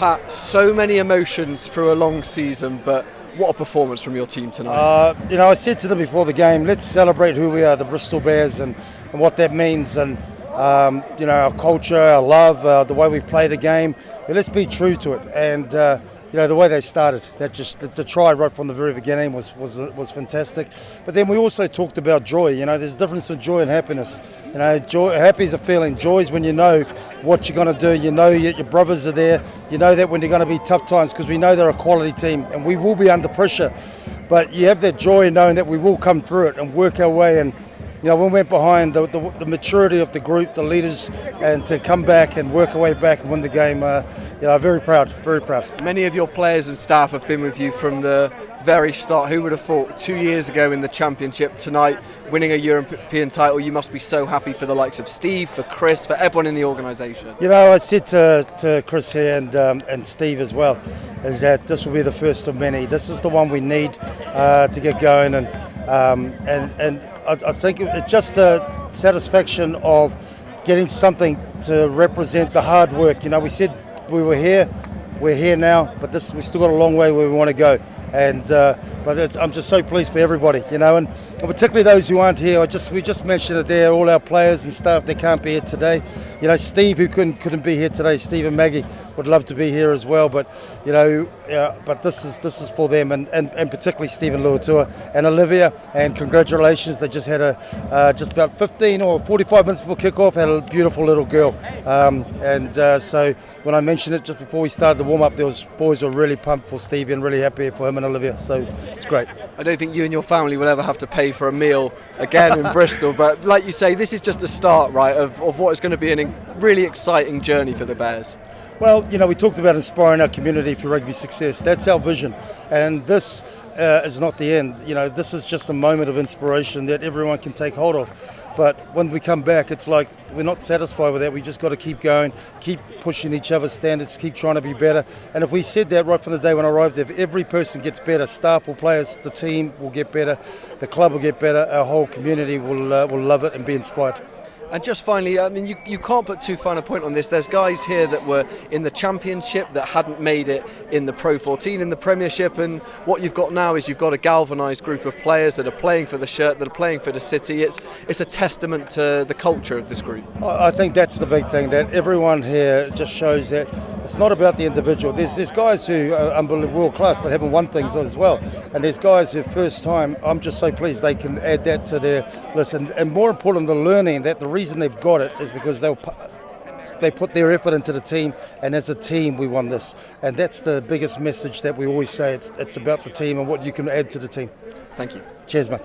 Pat, so many emotions through a long season, but what a performance from your team tonight. I said to them before the game, let's celebrate who we are, the Bristol Bears, and what that means, and our culture, our love, the way we play the game. Let's be true to it. And the way they started, the try right from the very beginning was fantastic. But then we also talked about joy. There's a difference in joy and happiness. Happy is a feeling. Joy is when you know what you're going to do. You know your brothers are there. You know that when they're going to be tough times, because we know they're a quality team and we will be under pressure. But you have that joy knowing that we will come through it and work our way. And when we went behind, the maturity of the group, the leaders, and to come back and work our way back and win the game, very proud, very proud. Many of your players and staff have been with you from the very start. Who would have thought 2 years ago in the Championship, tonight winning a European title? You must be so happy for the likes of Steve, for Chris, for everyone in the organisation. I said to Chris here and Steve as well, is that this will be the first of many. This is the one we need to get going, and I think it's just the satisfaction of getting something to represent the hard work. We said we were here, we're here now, but we still got a long way where we want to go. And but I'm just so pleased for everybody, and particularly those who aren't here. We just mentioned it there, all our players and staff that can't be here today. Steve, who couldn't be here today, Steve and Maggie would love to be here as well. But but this is for them, and particularly Stephen Luatua and Olivia. And congratulations, they just had just about 15 or 45 minutes before kickoff, had a beautiful little girl. So when I mentioned it just before we started the warm up, boys were really pumped for Stevie and really happy for him and Olivia. So it's great. I don't think you and your family will ever have to pay for a meal again in Bristol, but like you say, this is just the start, right, of what is going to be a really exciting journey for the Bears. Well, we talked about inspiring our community for rugby success. That's our vision, and this is not the end. This is just a moment of inspiration that everyone can take hold of. But when we come back, it's like we're not satisfied with that. We just got to keep going, keep pushing each other's standards, keep trying to be better. And if we said that right from the day when I arrived, if every person gets better, staff or players, the team will get better, the club will get better, our whole community will love it and be inspired. And just finally, you can't put too fine a point on this. There's guys here that were in the Championship that hadn't made it in the Pro 14, in the Premiership, and what you've got now is you've got a galvanised group of players that are playing for the shirt, that are playing for the city. It's a testament to the culture of this group. I think that's the big thing, that everyone here just shows that it's not about the individual. There's guys who are unbelievable world class but haven't won things as well, and there's guys who first time. I'm just so pleased they can add that to their list, and more important, the learning that the reason they've got it is because they put their effort into the team, and as a team we won this, and that's the biggest message that we always say. It's about the team and what you can add to the team. Thank you. Cheers, mate.